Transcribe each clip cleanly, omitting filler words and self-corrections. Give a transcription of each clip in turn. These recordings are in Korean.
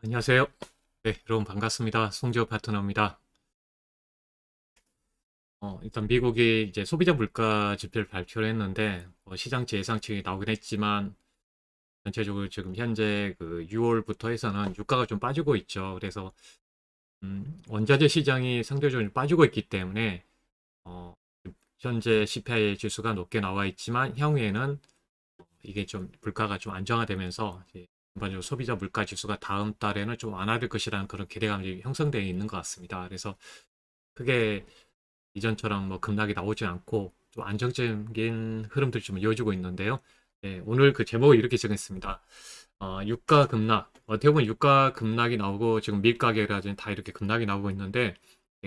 안녕하세요. 네, 여러분 반갑습니다. 송지호 파트너입니다. 일단 미국이 이제 소비자 물가 지표를 발표를 했는데 시장치 예상치 나오긴 했지만 전체적으로 지금 현재 그 6월부터 해서는 유가가 좀 빠지고 있죠. 그래서 원자재 시장이 상대적으로 좀 빠지고 있기 때문에 어, 현재 CPI 지수가 높게 나와 있지만 향후에는 이게 좀 물가가 좀 안정화되면서 이제 전반적으로 소비자 물가 지수가 다음 달에는 좀 완화될 것이라는 그런 기대감이 형성되어 있는 것 같습니다. 그래서 크게 이전처럼 뭐 급락이 나오지 않고 좀 안정적인 흐름들이 좀 이어지고 있는데요. 네, 오늘 그 제목을 이렇게 정했습니다. 유가 급락. 어떻게 보면 유가 급락이 나오고 지금 밀가격이라든지 다 이렇게 급락이 나오고 있는데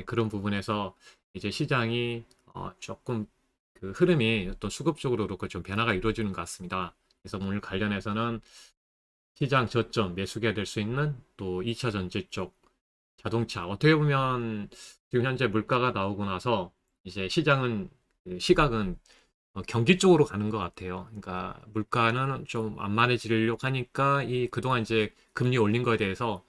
그런 부분에서 이제 시장이 조금 그 흐름이 어떤 수급적으로 그렇고 좀 변화가 이루어지는 것 같습니다. 그래서 오늘 관련해서는 시장 저점 매수가 될 수 있는 또 2차 전지 쪽 자동차 어떻게 보면 지금 현재 물가가 나오고 나서 이제 시장은 그 시각은 경기 쪽으로 가는 것 같아요. 그러니까 물가는 좀 완만해지려고 하니까 이 그동안 이제 금리 올린 거에 대해서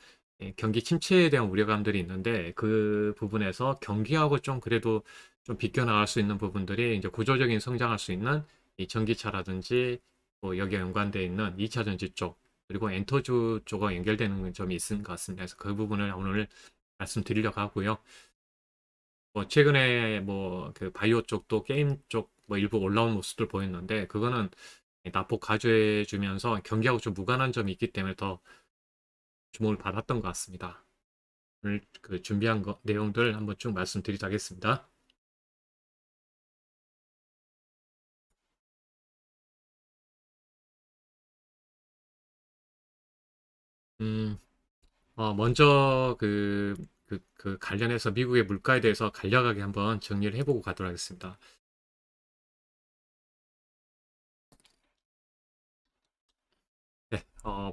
경기 침체에 대한 우려감들이 있는데 그 부분에서 경기하고 좀 그래도 좀 비껴나갈 수 있는 부분들이 이제 구조적인 성장할 수 있는 이 전기차라든지 뭐 여기에 연관되어 있는 2차 전지 쪽 그리고 엔터주 쪽과 연결되는 점이 있는 것 같습니다. 그래서 그 부분을 오늘 말씀드리려고 하고요. 뭐 최근에 뭐 그 바이오 쪽도 게임 쪽 뭐 일부 올라온 모습들 보였는데 그거는 낙폭 가져해 주면서 경기하고 좀 무관한 점이 있기 때문에 더 주목을 받았던 것 같습니다. 오늘 그 준비한 내용들 한번 쭉 말씀드리도록 하겠습니다. 음, 먼저 그 관련해서 미국의 물가에 대해서 간략하게 한번 정리를 해보고 가도록 하겠습니다. 네,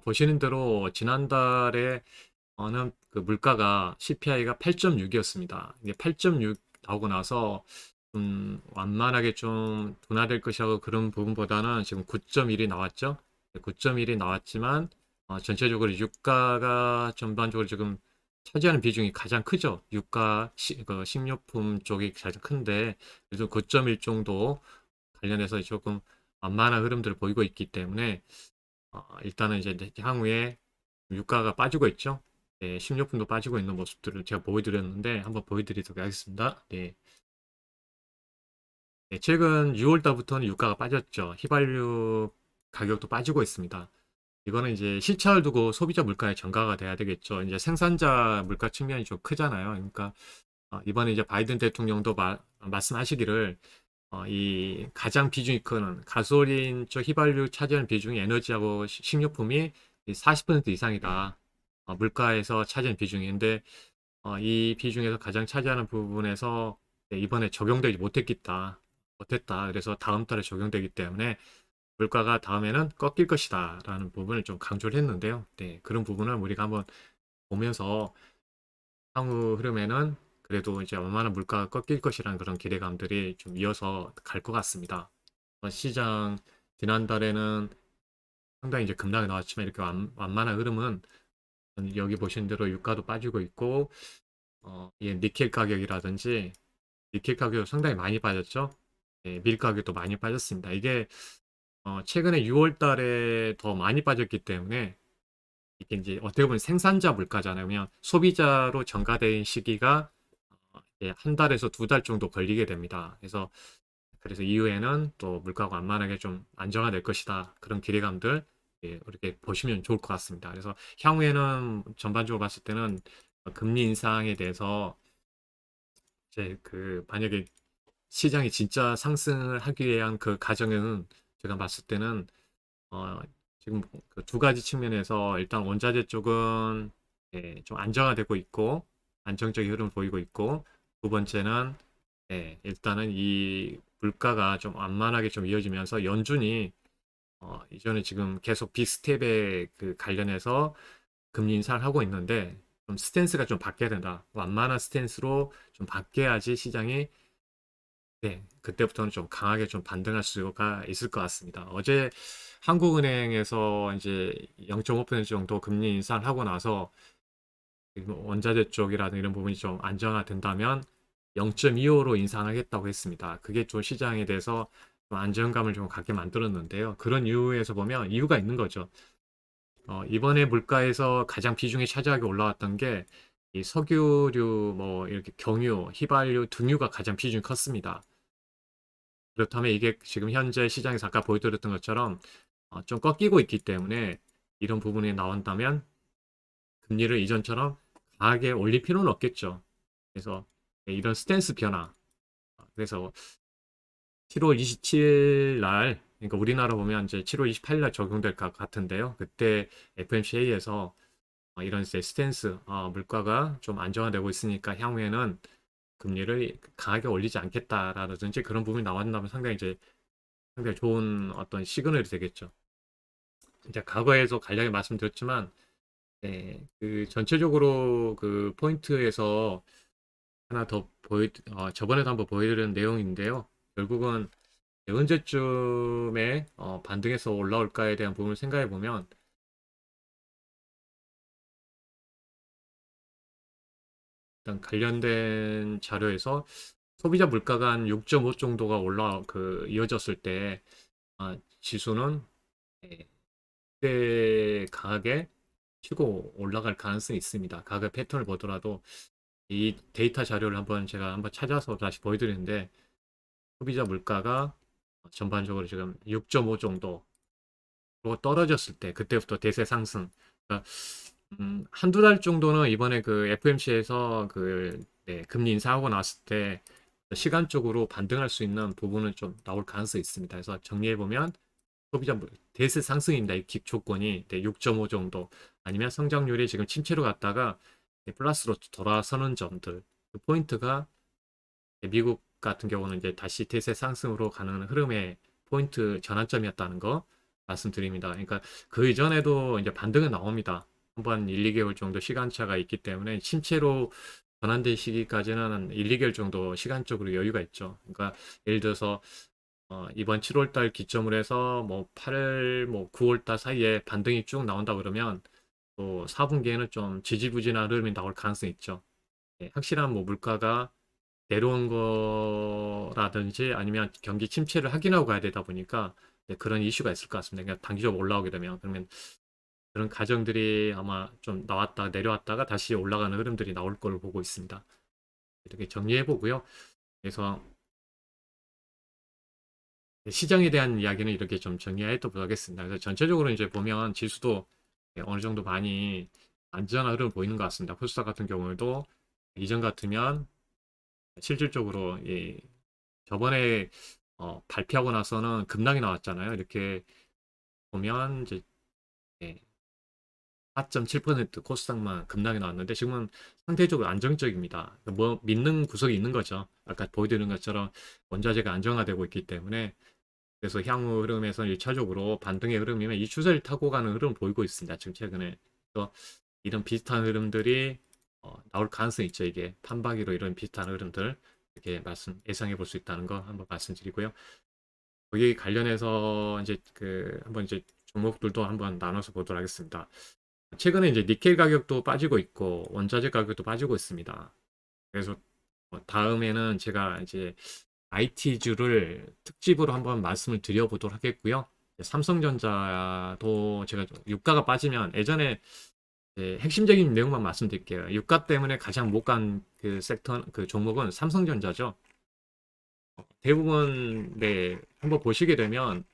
보시는 대로 지난달에 어느 그 물가가 CPI가 8.6이었습니다. 이게 8.6 나오고 나서 완만하게 좀 둔화될 것이라고 그런 부분보다는 지금 9.1이 나왔죠. 9.1이 나왔지만 전체적으로 유가가 전반적으로 지금 차지하는 비중이 가장 크죠. 유가 그 식료품 쪽이 가장 큰데 그래서 9.1 정도 관련해서 조금 완만한 흐름들을 보이고 있기 때문에 일단은 이제 향후에 유가가 빠지고 있죠. 네, 식료품도 빠지고 있는 모습들을 제가 보여드렸는데 한번 보여드리도록 하겠습니다. 네. 네, 최근 6월 달부터는 유가가 빠졌죠. 휘발유 가격도 빠지고 있습니다. 이거는 이제 시차를 두고 소비자 물가에 전가가 돼야 되겠죠. 이제 생산자 물가 측면이 좀 크잖아요. 그러니까 이번에 이제 바이든 대통령도 말씀하시기를 이 가장 비중이 큰 가솔린 쪽 휘발유 차지하는 비중이 에너지하고 식료품이 40% 이상이다. 물가에서 차지하는 비중인데 이 비중에서 가장 차지하는 부분에서 네, 이번에 적용되지 못했다. 그래서 다음 달에 적용되기 때문에 물가가 다음에는 꺾일 것이다. 라는 부분을 좀 강조를 했는데요. 네, 그런 부분을 우리가 한번 보면서 향후 흐름에는 그래도 이제 얼마나 물가가 꺾일 것이라는 그런 기대감들이 좀 이어서 갈 것 같습니다. 시장 지난달에는 상당히 이제 급락이 나왔지만 이렇게 완만한 흐름은 여기 보신 대로 유가도 빠지고 있고 이 니켈 가격이라든지 니켈 가격도 상당히 많이 빠졌죠. 네, 밀 가격도 많이 빠졌습니다. 이게 최근에 6월 달에 더 많이 빠졌기 때문에 이게 이제 어떻게 보면 생산자 물가잖아요. 그냥 소비자로 전가된 시기가 이제 한 달에서 두 달 정도 걸리게 됩니다. 그래서 이후에는 또 물가가 완만하게 좀 안정화될 것이다. 그런 기대감들 이렇게 보시면 좋을 것 같습니다. 그래서 향후에는 전반적으로 봤을 때는 금리 인상에 대해서 이제 그 만약에 시장이 진짜 상승을 하기 위한 그 과정은 제가 봤을 때는 어, 지금 그두 가지 측면에서 일단 원자재 쪽은 좀 안정화되고 있고 안정적인 흐름을 보이고 있고 두 번째는 일단은 이 물가가 좀 완만하게 좀 이어지면서 연준이 이전에 지금 계속 빅스텝에 그 관련해서 금리 인상을 하고 있는데 좀 스탠스가 좀 바뀌어야 된다. 완만한 스탠스로 좀 바뀌어야지 시장이 네, 그때부터는 좀 강하게 좀 반등할 수가 있을 것 같습니다. 어제 한국은행에서 이제 0.5% 정도 금리 인상을 하고 나서 원자재 쪽이라든 이런 부분이 좀 안정화된다면 0.25로 인상하겠다고 했습니다. 그게 좀 시장에 대해서 좀 안정감을 좀 갖게 만들었는데요. 그런 이유에서 보면 이유가 있는 거죠. 이번에 물가에서 가장 비중이 차지하게 올라왔던 게 이 석유류, 뭐 이렇게 경유, 휘발유, 등유가 가장 비중이 컸습니다. 그렇다면 이게 지금 현재 시장에서 아까 보여드렸던 것처럼 좀 꺾이고 있기 때문에 이런 부분이 나온다면 금리를 이전처럼 강하게 올릴 필요는 없겠죠. 그래서 이런 스탠스 변화. 그래서 7월 27일 날, 그러니까 우리나라 보면 이제 7월 28일 날 적용될 것 같은데요. 그때 FMCA에서 이런 이제 스탠스, 물가가 좀 안정화되고 있으니까 향후에는 금리를 강하게 올리지 않겠다라든지 그런 부분이 나왔다면 상당히 좋은 어떤 시그널이 되겠죠. 이제 과거에도 간략히 말씀드렸지만, 네, 그 전체적으로 그 포인트에서 하나 더 저번에도 한번 보여드린 내용인데요. 결국은 언제쯤에 반등해서 올라올까에 대한 부분을 생각해 보면 일단 관련된 자료에서 소비자 물가가 한 6.5 정도가 이어졌을 때 지수는 예, 그때 강하게 치고 올라갈 가능성이 있습니다. 가격 패턴을 보더라도 이 데이터 자료를 제가 한번 찾아서 다시 보여드리는데 소비자 물가가 전반적으로 지금 6.5 정도 떨어졌을 때 그때부터 대세 상승. 그러니까 한두 달 정도는 이번에 그 FMC에서 네, 금리 인상하고 났을 때 시간적으로 반등할 수 있는 부분은 좀 나올 가능성이 있습니다. 그래서 정리해 보면 대세 상승입니다. 이 조건이 네, 6.5 정도 아니면 성장률이 지금 침체로 갔다가 네, 플러스로 돌아서는 점들. 그 포인트가 미국 같은 경우는 이제 다시 대세 상승으로 가는 흐름의 포인트 전환점이었다는 거 말씀드립니다. 그러니까 그 이전에도 이제 반등은 나옵니다. 한번 1, 2개월 정도 시간차가 있기 때문에 침체로 전환된 시기까지는 한 1, 2개월 정도 시간적으로 여유가 있죠. 그러니까 예를 들어서 이번 7월 달 기점으로 해서 뭐 8월, 뭐 9월 달 사이에 반등이 쭉 나온다 그러면 또 4분기에는 좀 지지부진한 흐름이 나올 가능성이 있죠. 예, 확실한 뭐 물가가 내려온 거라든지 아니면 경기 침체를 확인하고 가야 되다 보니까 네, 그런 이슈가 있을 것 같습니다. 그러니까 단기적으로 올라오게 되면 그러면 그런 가정들이 아마 좀 나왔다 내려왔다가 다시 올라가는 흐름들이 나올 걸로 보고 있습니다. 이렇게 정리해 보고요. 그래서 시장에 대한 이야기는 이렇게 좀 정리해 또 보겠습니다. 그래서 전체적으로 이제 보면 지수도 어느 정도 많이 안전한 흐름을 보이는 것 같습니다. 코스닥 같은 경우에도 이전 같으면 실질적으로 저번에 발표하고 나서는 급락이 나왔잖아요. 이렇게 보면 이제 4.7% 코스닥만 급락이 나왔는데 지금은 상대적으로 안정적입니다. 뭐 믿는 구석이 있는 거죠. 아까 보여드린 것처럼 원자재가 안정화되고 있기 때문에 그래서 향후 흐름에서 1차적으로 반등의 흐름이면 이 추세를 타고 가는 흐름을 보이고 있습니다. 지금 최근에. 그래서 이런 비슷한 흐름들이 나올 가능성이 있죠. 이게 판박이로 이런 비슷한 흐름들 이렇게 예상해 볼 수 있다는 거 한번 말씀드리고요. 거기 관련해서 이제 한번 이제 종목들도 한번 나눠서 보도록 하겠습니다. 최근에 이제 니켈 가격도 빠지고 있고 원자재 가격도 빠지고 있습니다. 그래서 다음에는 제가 이제 IT주를 특집으로 한번 말씀을 드려보도록 하겠고요. 삼성전자도 제가 유가가 빠지면 예전에 핵심적인 내용만 말씀드릴게요. 유가 때문에 가장 못 간 그 섹터, 그 종목은 삼성전자죠. 대부분, 네, 한번 보시게 되면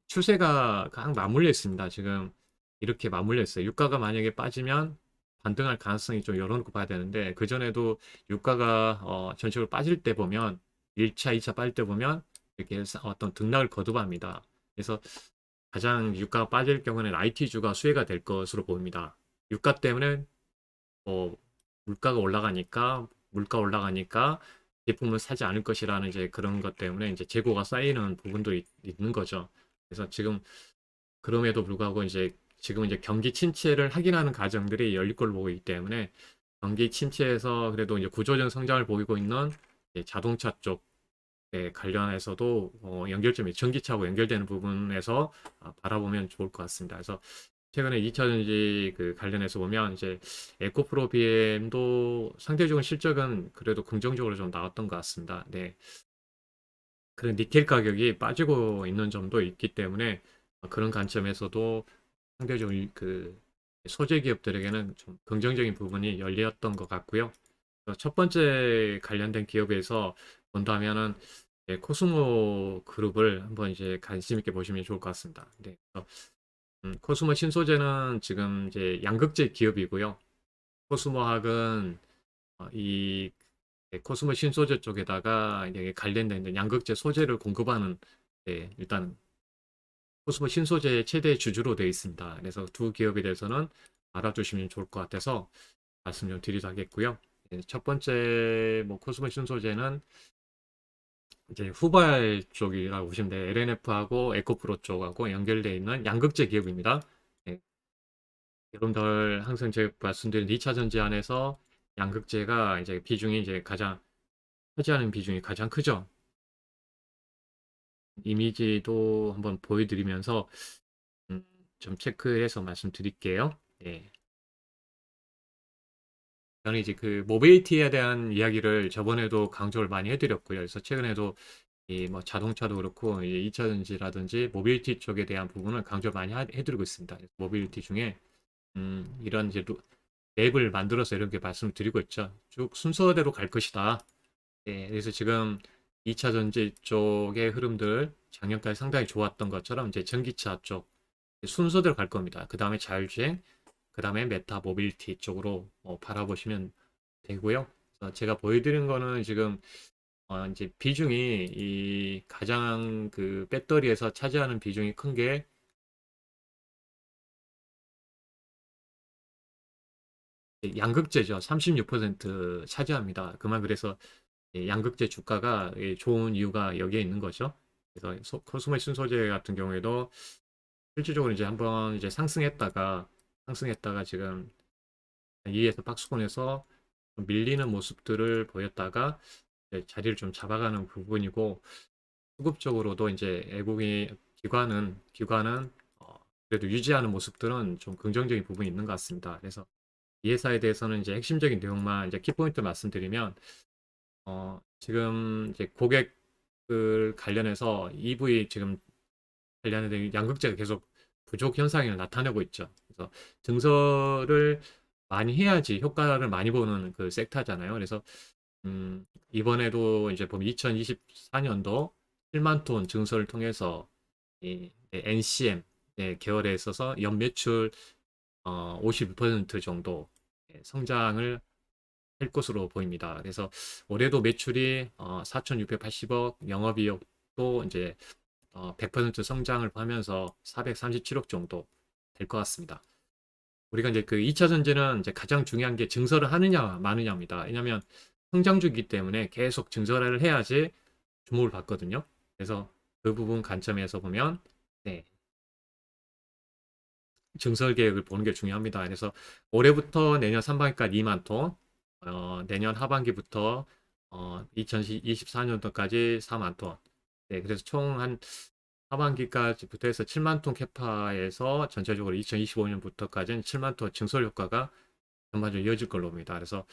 추세가 강 맞물려 있습니다. 지금 이렇게 맞물려 있어요. 유가가 만약에 빠지면 반등할 가능성이 좀 열어놓고 봐야 되는데, 그전에도 유가가 전체적으로 빠질 때 보면, 1차, 2차 빠질 때 보면, 이렇게 어떤 등락을 거듭합니다. 그래서 가장 유가가 빠질 경우는 IT주가 수혜가 될 것으로 보입니다. 유가 때문에 뭐 물가 올라가니까 제품을 사지 않을 것이라는 이제 그런 것 때문에 이제 재고가 쌓이는 부분도 있는 거죠. 그래서 지금 그럼에도 불구하고 이제 지금 이제 경기 침체를 확인하는 과정들이 열릴 걸로 보고 있기 때문에 경기 침체에서 그래도 이제 구조적 성장을 보이고 있는 이제 자동차 쪽 관련해서도 연결점이 전기차하고 연결되는 부분에서 바라보면 좋을 것 같습니다. 그래서 최근에 2차전지 그 관련해서 보면 이제 에코프로 BM도 상대적인 실적은 그래도 긍정적으로 좀 나왔던 것 같습니다. 네. 그런 니켈 가격이 빠지고 있는 점도 있기 때문에 그런 관점에서도 상대적으로 그 소재 기업들에게는 좀 긍정적인 부분이 열렸던 것 같고요. 첫 번째 관련된 기업에서 본다면은 코스모 그룹을 한번 이제 관심 있게 보시면 좋을 것 같습니다. 네. 그래서, 코스모 신소재는 지금 이제 양극재 기업이고요. 코스모학은 이 코스모 신소재 쪽에다가 이제 관련된 양극재 소재를 공급하는 일단 코스모 신소재의 최대 주주로 되어 있습니다. 그래서 두 기업에 대해서는 알아두시면 좋을 것 같아서 말씀 좀 드리겠고요. 첫 번째 뭐 코스모 신소재는 이제 후발 쪽이라고 보시면 돼요. LNF하고 에코프로 쪽하고 연결되어 있는 양극재 기업입니다. 네, 여러분들 항상 제가 말씀드린 2차 전지 안에서 양극재가 이제 비중이 이제 가장 차지하는 비중이 가장 크죠. 이미지도 한번 보여드리면서 음, 좀 체크해서 말씀드릴게요. 네. 저는 이제 그 모빌리티에 대한 이야기를 저번에도 강조를 많이 해드렸고요. 그래서 최근에도 이 뭐 자동차도 그렇고 이 2차 전지라든지 모빌리티 쪽에 대한 부분을 강조 많이 해드리고 있습니다. 모빌리티 중에 이런 이제 앱을 만들어서 이렇게 말씀드리고 있죠. 쭉 순서대로 갈 것이다. 예, 그래서 지금 2차 전지 쪽의 흐름들 작년까지 상당히 좋았던 것처럼 이제 전기차 쪽 순서대로 갈 겁니다. 그 다음에 자율주행, 그 다음에 메타 모빌리티 쪽으로 바라보시면 되고요. 그래서 제가 보여드린 거는 지금 이제 비중이 이 가장 그 배터리에서 차지하는 비중이 큰 게 양극재죠. 36% 차지합니다. 그만 그래서 양극재 주가가 좋은 이유가 여기에 있는 거죠. 그래서 코스모 신소재 같은 경우에도 실질적으로 이제 한번 이제 상승했다가 지금 2에서 박스권에서 좀 밀리는 모습들을 보였다가 자리를 좀 잡아가는 부분이고 수급적으로도 이제 외국인 기관은 그래도 유지하는 모습들은 좀 긍정적인 부분이 있는 것 같습니다. 그래서 이 회사에 대해서는 이제 핵심적인 내용만 이제 키포인트 말씀드리면 지금 이제 고객을 관련해서 EV 지금 관련된 양극재가 계속 부족 현상이 나타나고 있죠. 그래서 증설을 많이 해야지 효과를 많이 보는 그 섹터잖아요. 그래서 이번에도 이제 보면 2024년도 7만 톤 증설을 통해서 이 NCM 계열에 있어서 연매출 52% 정도 성장을 할 것으로 보입니다. 그래서 올해도 매출이 4,680억, 영업이익도 이제 100% 성장을 하면서 437억 정도 될 것 같습니다. 우리가 이제 그 2차 전지는 이제 가장 중요한 게 증설을 하느냐 마느냐입니다. 왜냐하면 성장주이기 때문에 계속 증설을 해야지 주목을 받거든요. 그래서 그 부분 관점에서 보면 네, 증설 계획을 보는 게 중요합니다. 그래서 올해부터 내년 상반기까지 2만 톤, 내년 하반기부터 2024년도까지 4만 톤. 네, 그래서 총 한 하반기까지부터 해서 7만 톤 캐파에서 전체적으로 2025년부터까지는 7만 톤 증설 효과가 전반적으로 이어질 걸로 봅니다. 그래서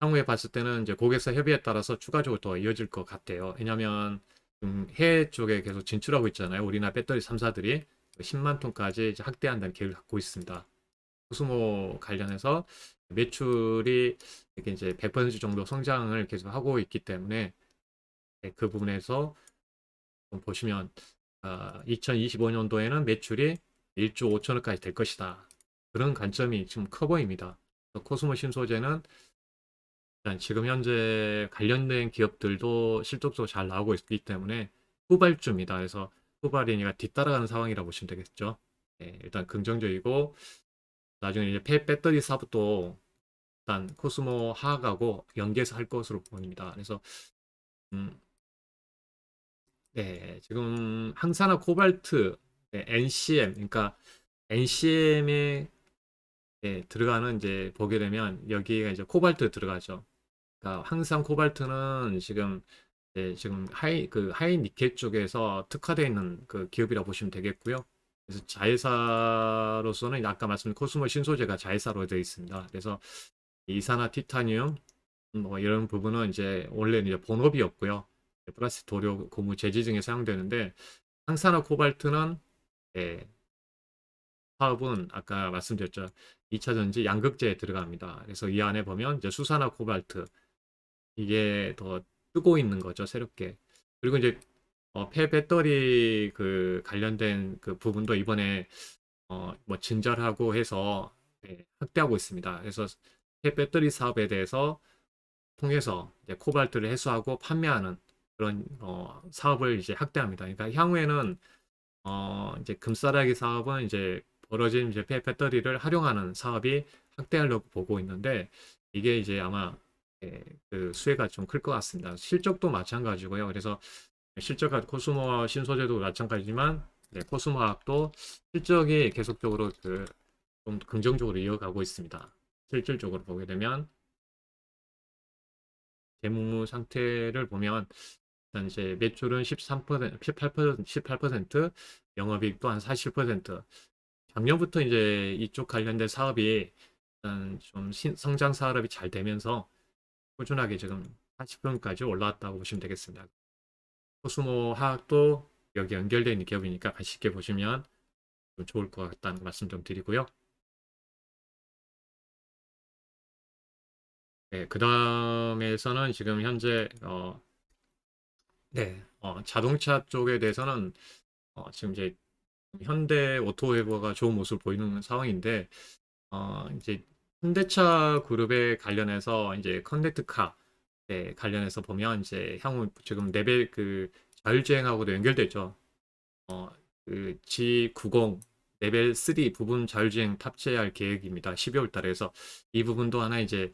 향후에 봤을 때는 이제 고객사 협의에 따라서 추가적으로 더 이어질 것 같아요. 왜냐하면 해외 쪽에 계속 진출하고 있잖아요. 우리나라 배터리 3사들이 10만 톤까지 이제 확대한다는 계획을 갖고 있습니다. 코스모 관련해서 매출이 이렇게 이제 100% 정도 성장을 계속 하고 있기 때문에 그 부분에서 좀 보시면 2025년도에는 매출이 1조 5천억까지 될 것이다. 그런 관점이 지금 커 보입니다. 코스모 신소재는 일단 지금 현재 관련된 기업들도 실적적으로 잘 나오고 있기 때문에 후발주입니다. 그래서 후발이니까 뒤따라가는 상황이라고 보시면 되겠죠. 네, 일단 긍정적이고 나중에 이제 배터리 사업도 일단 코스모 하하고 연계해서 할 것으로 보입니다. 그래서 음, 네, 지금 항산화 코발트 NCM 그러니까 NCM에 들어가는 이제 보게 되면 여기가 이제 코발트 들어가죠. 그러니까 항상 코발트는 지금 지금 하이 니켈 쪽에서 특화되어 있는 그 기업이라고 보시면 되겠고요. 그래서 자회사로서는 아까 말씀드린 코스모 신소재가 자회사로 되어 있습니다. 그래서 이산화 티타늄 뭐 이런 부분은 이제 원래는 이제 본업이었고요. 플라스틱 도료, 고무, 제지 등에 사용되는데 항산화 코발트는 예, 사업은 아까 말씀드렸죠. 2차 전지 양극재에 들어갑니다. 그래서 이 안에 보면 이제 수산화 코발트 이게 더 뜨고 있는 거죠, 새롭게. 그리고 이제 폐 배터리 그 관련된 그 부분도 이번에 뭐 증설하고 해서 확대하고 있습니다. 그래서 폐 배터리 사업에 대해서 통해서 이제 코발트를 해소하고 판매하는 그런 사업을 이제 확대합니다. 그러니까 향후에는 이제 금싸라기 사업은 이제 벌어진 이제 폐 배터리를 활용하는 사업이 확대하려고 보고 있는데 이게 이제 아마 그 수혜가 좀 클 것 같습니다. 실적도 마찬가지고요. 그래서 실적과 코스모와 신소재도 마찬가지지만 코스모학도 실적이 계속적으로 좀 긍정적으로 이어가고 있습니다. 실질적으로 보게 되면 재무 상태를 보면 일단 이제 매출은 13%, 18%, 영업이익도 한 40%. 작년부터 이제 이쪽 관련된 사업이 일단 좀 성장 사업이 잘 되면서 꾸준하게 지금 40%까지 올라왔다고 보시면 되겠습니다. 코스모 화학도 여기 연결되어 있는 기업이니까 같이 쉽게 보시면 좀 좋을 것 같다는 말씀 좀 드리고요. 네, 그 다음에서는 지금 현재 자동차 쪽에 대해서는 지금 이제 현대 오토웨버가 좋은 모습을 보이는 상황인데 이제 현대차 그룹에 관련해서 이제 커넥트카 관련해서 보면 이제 향후 지금 레벨 그 자율주행하고도 연결되죠. 어, 그 G90 레벨 3 부분 자율주행 탑재할 계획입니다. 12월 달에서 이 부분도 하나 이제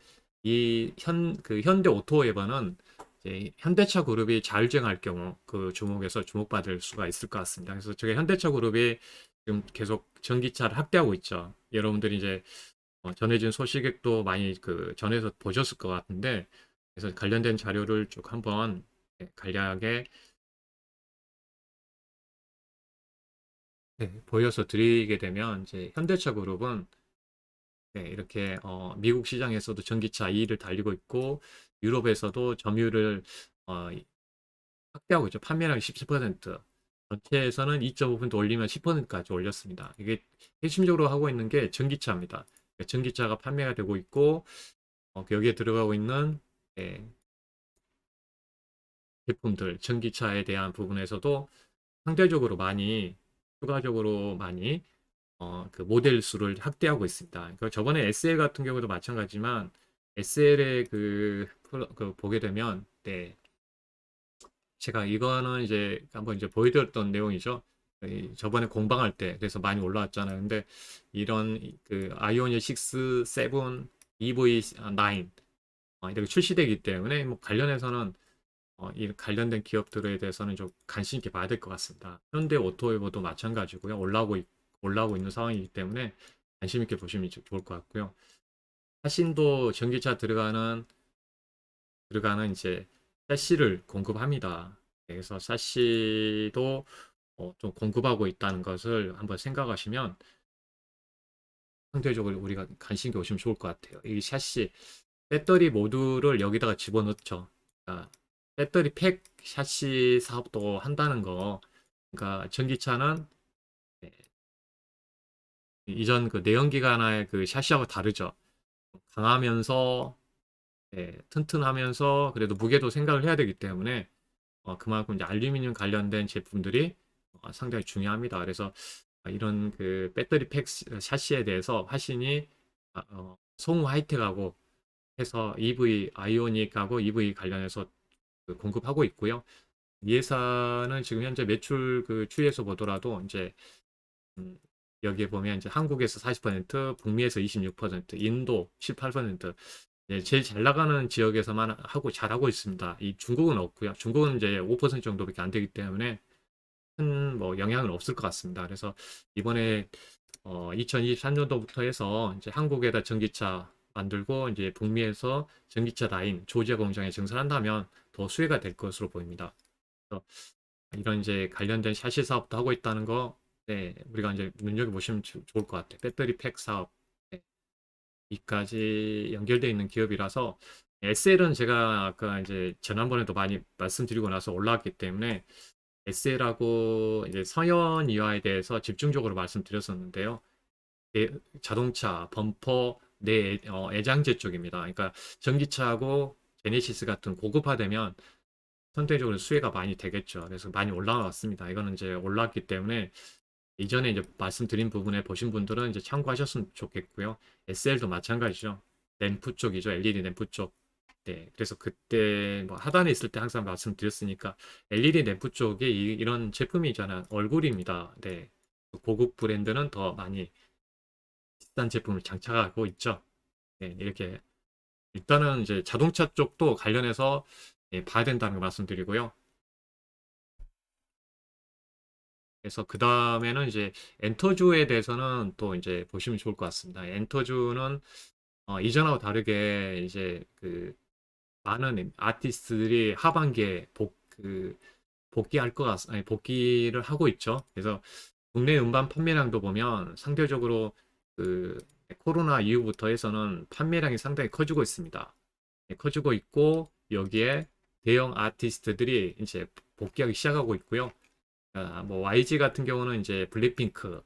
그 현대 오토웨버는 이제 현대차 그룹이 자율주행할 경우 그 주목에서 주목받을 수가 있을 것 같습니다. 그래서 저게 현대차 그룹이 지금 계속 전기차를 확대하고 있죠. 여러분들이 이제 전해진 소식도 많이 그 전해서 보셨을 것 같은데 그래서 관련된 자료를 쭉 한번 간략하게 보여서 드리게 되면 이제 현대차 그룹은 이렇게 미국 시장에서도 전기차 2위를 달리고 있고 유럽에서도 점유율을 어, 확대하고 있죠. 판매량이 17%, 전체에서는 2.5% 올리면 10%까지 올렸습니다. 이게 핵심적으로 하고 있는 게 전기차입니다. 전기차가 판매가 되고 있고 여기에 들어가고 있는 예, 제품들, 전기차에 대한 부분에서도 상대적으로 많이 추가적으로 많이 그 모델 수를 확대하고 있습니다. 그러니까 저번에 SL 같은 경우도 마찬가지지만 SL의 그 보게 되면 제가 이거는 이제 한번 이제 보여드렸던 내용이죠. 저번에 공방할 때 그래서 많이 올라왔잖아요. 근데 이런 그 아이오닉 6, 7, EV9 이렇게 출시되기 때문에 뭐 관련해서는 이 관련된 기업들에 대해서는 좀 관심 있게 봐야 될 것 같습니다. 현대 오토웨버도 마찬가지고요. 올라오고 있는 상황이기 때문에 관심 있게 보시면 좋을 것 같고요. 화신도 전기차 들어가는 이제 샤시를 공급합니다. 그래서 샤시도 좀 공급하고 있다는 것을 한번 생각하시면 상대적으로 우리가 관심 있게 보시면 좋을 것 같아요. 이 샤시 배터리 모듈을 여기다가 집어넣죠. 그러니까 배터리 팩 샤시 사업도 한다는 거. 그러니까 전기차는 네, 이전 그 내연기관의 그 샤시하고 다르죠. 강하면서 튼튼하면서 그래도 무게도 생각을 해야 되기 때문에 그만큼 이제 알루미늄 관련된 제품들이 상당히 중요합니다. 그래서 이런 그 배터리 팩 샤시에 대해서 화신이 송우 하이텍하고 해서 EV 아이오닉하고 EV 관련해서 그 공급하고 있고요. 이 회사는 지금 현재 매출 그 추이에서 보더라도 이제 음, 여기에 보면 이제 한국에서 40%, 북미에서 26%, 인도 18%, 제일 잘 나가는 지역에서만 하고 잘하고 있습니다. 이 중국은 없고요. 중국은 이제 5% 정도밖에 안 되기 때문에 큰 뭐 영향은 없을 것 같습니다. 그래서 이번에 2023년도부터 해서 이제 한국에다 전기차 만들고 이제 북미에서 전기차 라인 조제 공장에 증설한다면 더 수혜가 될 것으로 보입니다. 그래서 이런 이제 관련된 샤시 사업도 하고 있다는 거, 네, 우리가 이제 눈여겨보시면 좋을 것 같아요. 배터리 팩 사업, 네, 이까지 연결되어 있는 기업이라서 SL은 제가 아까 이제 지난번에도 많이 말씀드리고 나서 올라왔기 때문에 SL하고 이제 서현 이화에 대해서 집중적으로 말씀드렸었는데요. 네, 자동차, 범퍼, 애장재 쪽입니다. 그러니까 전기차하고 제네시스 같은 고급화되면 선택적으로 수혜가 많이 되겠죠. 그래서 많이 올라왔습니다. 이거는 이제 올라왔기 때문에 이전에 이제 말씀드린 부분에 보신 분들은 이제 참고하셨으면 좋겠고요. SL도 마찬가지죠. 램프 쪽이죠. LED 램프 쪽. 네. 그래서 그때 뭐 하단에 있을 때 항상 말씀드렸으니까 LED 램프 쪽에 이런 제품이잖아. 얼굴입니다. 네. 고급 브랜드는 더 많이 비싼 제품을 장착하고 있죠. 네. 이렇게 일단은 이제 자동차 쪽도 관련해서 봐야 된다는 거 말씀드리고요. 그래서 그 다음에는 이제 엔터주에 대해서는 또 이제 보시면 좋을 것 같습니다. 엔터주는 이전하고 다르게 이제 그 많은 아티스트들이 하반기에 복귀할 것 아니, 복귀를 하고 있죠. 그래서 국내 음반 판매량도 보면 상대적으로 그 코로나 이후부터 해서는 판매량이 상당히 커지고 있습니다. 커지고 있고 여기에 대형 아티스트들이 이제 복귀하기 시작하고 있고요. 뭐 YG 같은 경우는 이제 블랙핑크,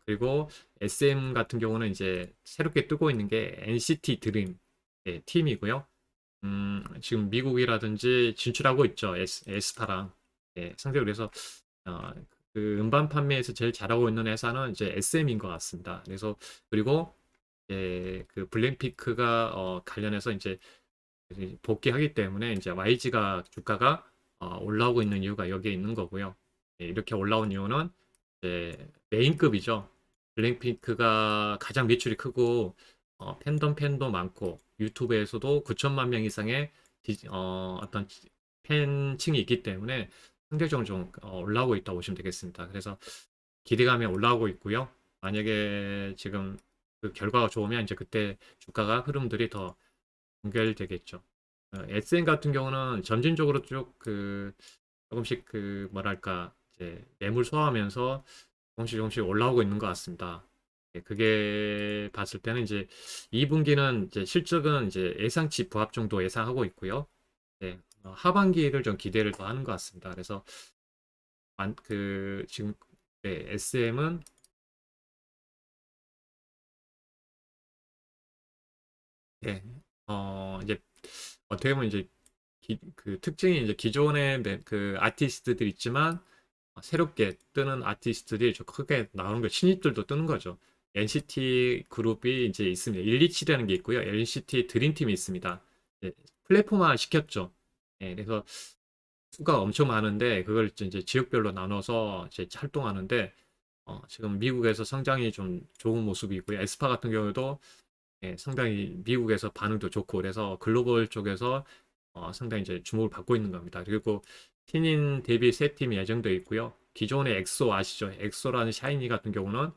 그리고 SM 같은 경우는 이제 새롭게 뜨고 있는 게 NCT 드림 팀이고요. 지금 미국이라든지 진출하고 있죠. 에스파랑. 상대로 그래서 어, 그 음반 판매에서 제일 잘하고 있는 회사는 이제 SM인 것 같습니다. 그래서 그리고 그 블랙핑크가 관련해서 이제 복귀하기 때문에 이제 YG가 주가가 올라오고 있는 이유가 여기에 있는 거고요. 이렇게 올라온 이유는 이제 메인급이죠. 블랙핑크가 가장 매출이 크고 팬도 많고 유튜브에서도 9천만 명 이상의 어떤 팬층이 있기 때문에 상대적으로 좀 올라오고 있다고 보시면 되겠습니다. 그래서 기대감이 올라오고 있고요. 만약에 지금 그 결과가 좋으면 이제 그때 주가가 흐름들이 더 연결되겠죠. SM 같은 경우는 점진적으로 쭉 조금씩 뭐랄까 이제 매물 소화하면서 조금씩 올라오고 있는 것 같습니다. 그게 봤을 때는 이제 2분기는 이제 실적은 이제 예상치 부합 정도 예상하고 있고요. 하반기를 좀 기대를 더 하는 것 같습니다. 그래서 지금 SM은 이제 어떻게 보면 이제 그 특징이 이제 기존의 그 아티스트들 있지만 새롭게 뜨는 아티스트들이 좀 크게 나오는 거 신입들도 뜨는 거죠. NCT 그룹이 이제 있습니다. 127이라는 게 있고요. NCT 드림팀이 있습니다. 플랫폼화 시켰죠. 그래서 수가 엄청 많은데 그걸 이제 지역별로 나눠서 이제 활동하는데 지금 미국에서 성장이 좀 좋은 모습이고요. 에스파 같은 경우도 상당히 미국에서 반응도 좋고 그래서 글로벌 쪽에서 상당히 이제 주목을 받고 있는 겁니다. 그리고 신인 데뷔 세 팀이 예정되어 있고요. 기존의 엑소 아시죠? 엑소라는 샤이니 같은 경우는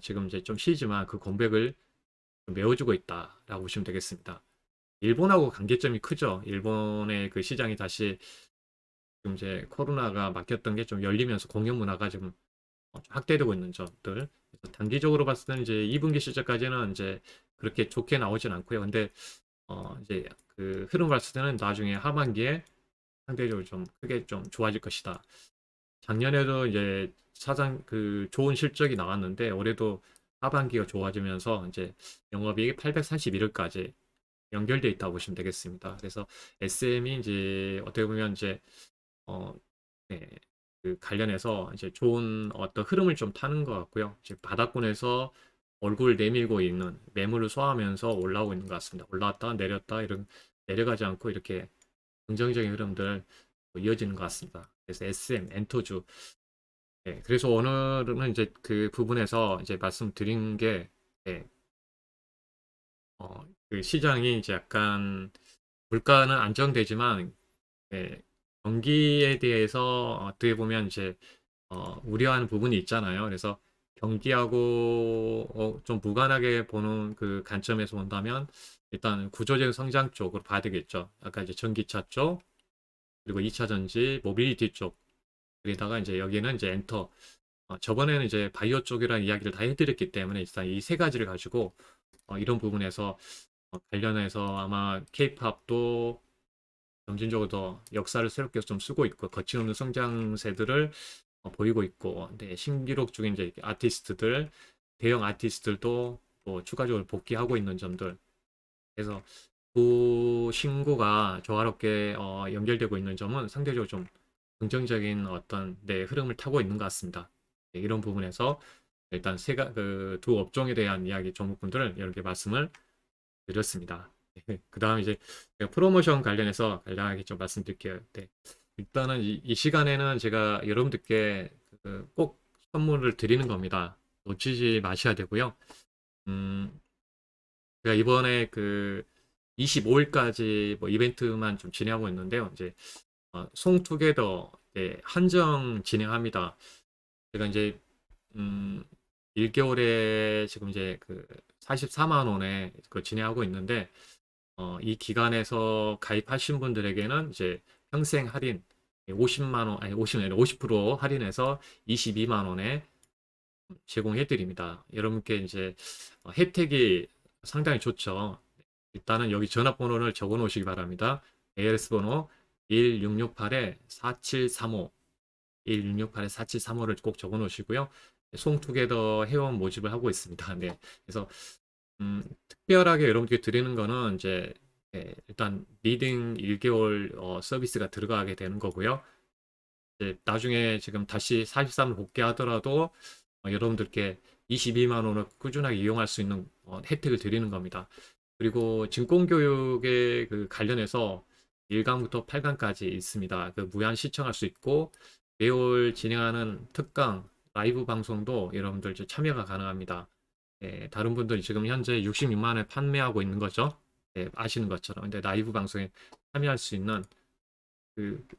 지금 이제 좀 쉬지만 그 공백을 좀 메워주고 있다라고 보시면 되겠습니다. 일본하고 관계점이 크죠. 일본의 그 시장이 다시 지금 이제 코로나가 막혔던 게 좀 열리면서 공연 문화가 지금 좀 확대되고 있는 점들. 그래서 단기적으로 봤을 때는 이제 2분기 실적까지는 이제 그렇게 좋게 나오진 않고요. 근데 이제 그 흐름 봤을 때는 나중에 하반기에 상대적으로 좀 크게 좀 좋아질 것이다. 작년에도 이제 사상 그 좋은 실적이 나왔는데 올해도 하반기가 좋아지면서 이제 영업이익이 831억까지 연결돼 있다고 보시면 되겠습니다. 그래서 SM이 이제 어떻게 보면 이제 어, 네, 그 관련해서 이제 좋은 어떤 흐름을 좀 타는 것 같고요. 이제 바닥권에서 얼굴 내밀고 있는 매물을 소화하면서 올라오고 있는 것 같습니다. 올라왔다 내렸다 이런 내려가지 않고 이렇게 긍정적인 흐름들 이어지는 것 같습니다. 그래서 SM, 엔터주. 그래서 오늘은 이제 그 부분에서 이제 말씀드린 게 예, 그 시장이 이제 약간 물가는 안정되지만 경기에 대해서 어떻게 보면 이제 우려하는 부분이 있잖아요. 그래서 경기하고 좀 무관하게 보는 그 관점에서 본다면 일단 구조적 성장 쪽으로 봐야 되겠죠. 아까 이제 전기차 쪽, 그리고 2차 전지, 모빌리티 쪽. 그러다가 이제 여기는 이제 엔터. 저번에는 이제 바이오 쪽이라는 이야기를 다 해드렸기 때문에 일단 이 세 가지를 가지고 이런 부분에서 관련해서 아마 케이팝도 점진적으로 더 역사를 새롭게 좀 쓰고 있고 거침없는 성장세들을 보이고 있고, 네, 신기록 중인 이제 아티스트들, 대형 아티스트들도 또 추가적으로 복귀하고 있는 점들. 그래서 두 신구가 조화롭게 연결되고 있는 점은 상대적으로 좀 긍정적인 어떤 네, 흐름을 타고 있는 것 같습니다. 네, 이런 부분에서 일단 두 업종에 대한 이야기 종목군들을 이렇게 말씀을 드렸습니다. 그 다음 이제 제가 프로모션 관련해서 간단하게 좀 말씀드릴게요. 네. 일단은 이 시간에는 제가 여러분들께 꼭 선물을 드리는 겁니다. 놓치지 마셔야 되고요. 음, 제가 이번에 25일까지 뭐 이벤트만 좀 진행하고 있는데요. 이제 송투게더 한정 진행합니다. 제가 이제 1개월에 지금 이제 44만 원에 진행하고 있는데 이 기간에서 가입하신 분들에게는 이제 평생 할인 50만 원 아니 50% 할인해서 22만 원에 제공해 드립니다. 여러분께 이제 혜택이 상당히 좋죠. 일단은 여기 전화번호를 적어 놓으시기 바랍니다. ALS 번호 1668-4735 1668-4735를 꼭 적어 놓으시고요. 송투게더 회원 모집을 하고 있습니다. 네. 그래서 특별하게 여러분께 드리는 거는 이제 일단 리딩 1개월 서비스가 들어가게 되는 거고요. 이제 나중에 지금 다시 43을 복귀하더라도 여러분들께 22만 원을 꾸준하게 이용할 수 있는 혜택을 드리는 겁니다. 그리고 증권교육에 관련해서 1강부터 8강까지 있습니다. 무한 시청할 수 있고 매월 진행하는 특강 라이브 방송도 여러분들 참여가 가능합니다. 다른 분들이 지금 현재 66만 원에 판매하고 있는 거죠. 아시는 것처럼. 근데 라이브 방송에 참여할 수 있는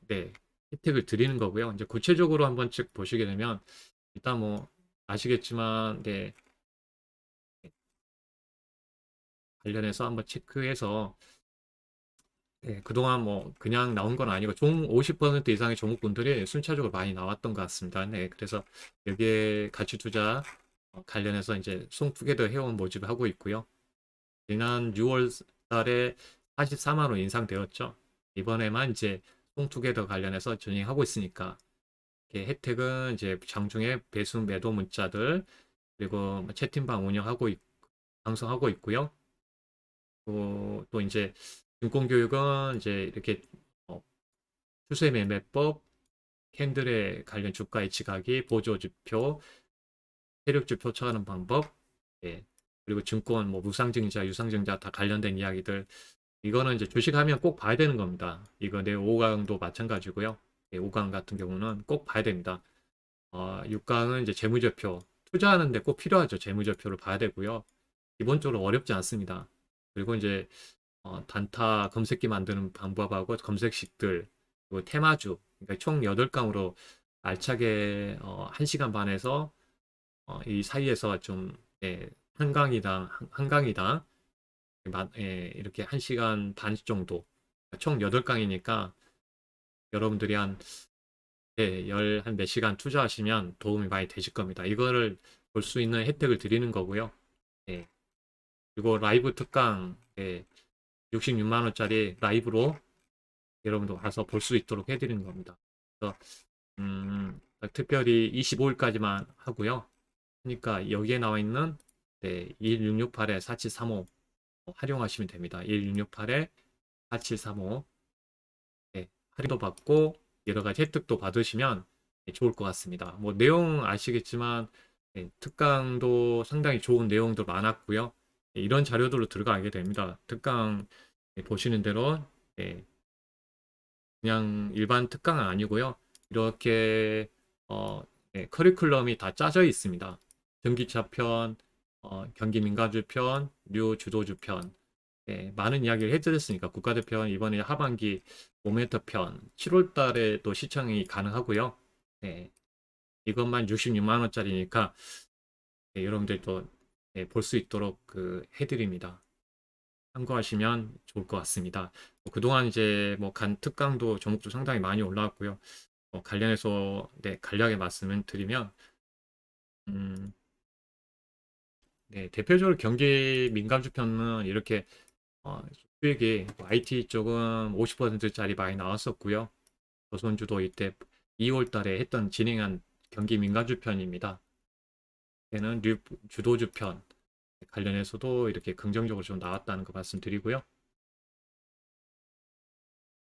네, 혜택을 드리는 거고요. 이제 구체적으로 한번 쭉 보시게 되면 일단 뭐 아시겠지만 네, 관련해서 한번 체크해서 그동안 뭐 그냥 나온 건 아니고 총 50% 이상의 종목군들이 순차적으로 많이 나왔던 것 같습니다. 네, 그래서 여기에 가치 투자 관련해서 이제 송투게더 회원 모집을 하고 있고요. 지난 6월 달에 44만 원 인상되었죠. 이번에만 이제 송투게더 관련해서 진행하고 있으니까 혜택은 이제 장중에 배수 매도 문자들 그리고 뭐 채팅방 운영하고 방송하고 있고요. 또 이제 증권교육은 이제 이렇게 어, 추세 매매법, 캔들에 관련 주가 이치가기, 보조지표, 세력지표 처하는 방법, 예. 그리고 증권, 뭐 무상증자, 유상증자 다 관련된 이야기들. 이거는 이제 주식하면 꼭 봐야 되는 겁니다. 이거 내 5강도 마찬가지고요. 5강 같은 경우는 꼭 봐야 됩니다. 6강은 이제 재무제표. 투자하는데 꼭 필요하죠. 재무제표를 봐야 되고요. 기본적으로 어렵지 않습니다. 그리고 이제 단타 검색기 만드는 방법하고 검색식들, 그리고 테마주, 그러니까 총 8강으로 알차게 1시간 반에서 이 사이에서 좀 한 강이당 이렇게 1시간 반 정도 총 8강이니까 여러분들이 한 몇 시간 투자하시면 도움이 많이 되실 겁니다. 이거를 볼 수 있는 혜택을 드리는 거고요. 예. 그리고 라이브 특강 66만 원짜리 라이브로 여러분도 가서 볼 수 있도록 해드리는 겁니다. 그래서 특별히 25일까지만 하고요. 그러니까 여기에 나와 있는 1668-4735 활용하시면 됩니다. 1668-4735 할인도 받고 여러 가지 혜택도 받으시면 좋을 것 같습니다. 뭐 내용 아시겠지만 특강도 상당히 좋은 내용도 많았고요. 이런 자료들로 들어가게 됩니다. 특강 보시는 대로 그냥 일반 특강은 아니고요. 이렇게 커리큘럼이 다 짜져 있습니다. 전기차 편, 경기 민간주 편, 뉴 주도주 편. 많은 이야기를 해드렸으니까 국가대표 이번에 하반기 모멘터 편 7월 달에 또 시청이 가능하고요. 이것만 66만 원짜리니까 여러분들도 볼 수 있도록 해드립니다. 참고하시면 좋을 것 같습니다. 그동안 이제 뭐 간 특강도 종목도 상당히 많이 올라왔고요. 관련해서 네, 간략하게 말씀을 드리면 음, 네, 대표적으로 경기 민감주편은 이렇게 수익이 IT 쪽은 50%짜리 많이 나왔었고요. 조선주도 이때 2월 달에 했던 진행한 경기 민감주 편입니다. 얘는 주도주 편 관련해서도 이렇게 긍정적으로 좀 나왔다는 거 말씀드리고요.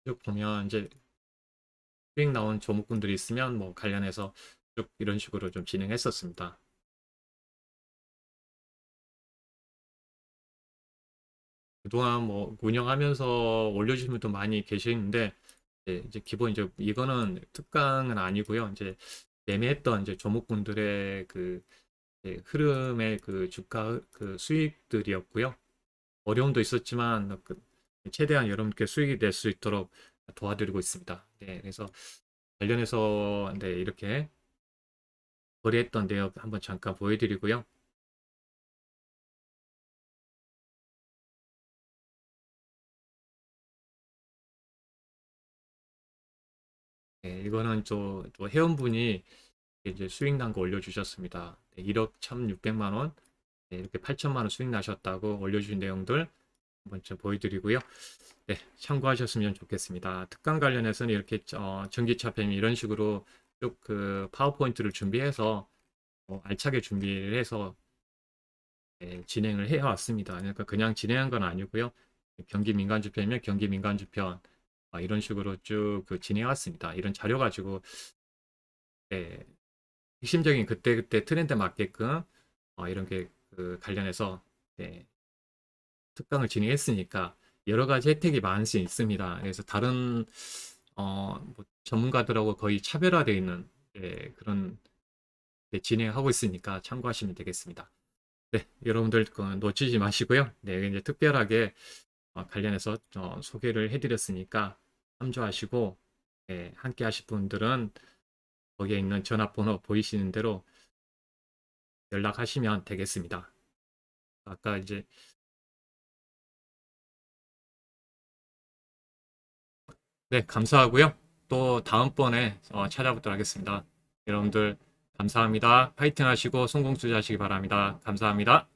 쭉 보면 이제 수익 나온 종목군들이 있으면 뭐 관련해서 쭉 이런 식으로 좀 진행했었습니다. 그동안 뭐 운영하면서 올려주신 분도 많이 계시는데 이제 기본 이제 이거는 특강은 아니고요. 이제 매매했던 이제 종목군들의 그 흐름의 그 주가 그 수익들이었고요. 어려움도 있었지만 최대한 여러분께 수익이 낼 수 있도록 도와드리고 있습니다. 네, 그래서 관련해서 네, 이렇게 거래했던 내역 한번 잠깐 보여드리고요. 네, 이거는 또 회원분이 이제 수익 난 거 올려주셨습니다. 네, 1억 1,600만 원, 네, 이렇게 8천만 원 수익 나셨다고 올려주신 내용들 한번 좀 보여드리고요. 네, 참고하셨으면 좋겠습니다. 특강 관련해서는 이렇게 전기차 팸 이런 식으로 쭉 그 파워포인트를 준비해서 알차게 준비를 해서 진행을 해왔습니다. 그러니까 그냥 진행한 건 아니고요. 경기 민간주편이면 경기 민간주편 이런 식으로 쭉 그 진행해왔습니다. 이런 자료 가지고 네, 핵심적인 그때그때 트렌드 맞게끔 이런 게그 관련해서 네, 특강을 진행했으니까 여러 가지 혜택이 많을 수 있습니다. 그래서 다른 뭐 전문가들하고 거의 차별화되어 있는 그런 진행하고 있으니까 참고하시면 되겠습니다. 네, 여러분들 놓치지 마시고요. 네, 이제 특별하게 관련해서 소개를 해드렸으니까 참조하시고 함께 하실 분들은 거기에 있는 전화번호 보이시는 대로 연락하시면 되겠습니다. 아까 이제 네, 감사하고요. 또 다음번에 찾아뵙도록 하겠습니다. 여러분들 감사합니다. 파이팅 하시고 성공 투자하시기 바랍니다. 감사합니다.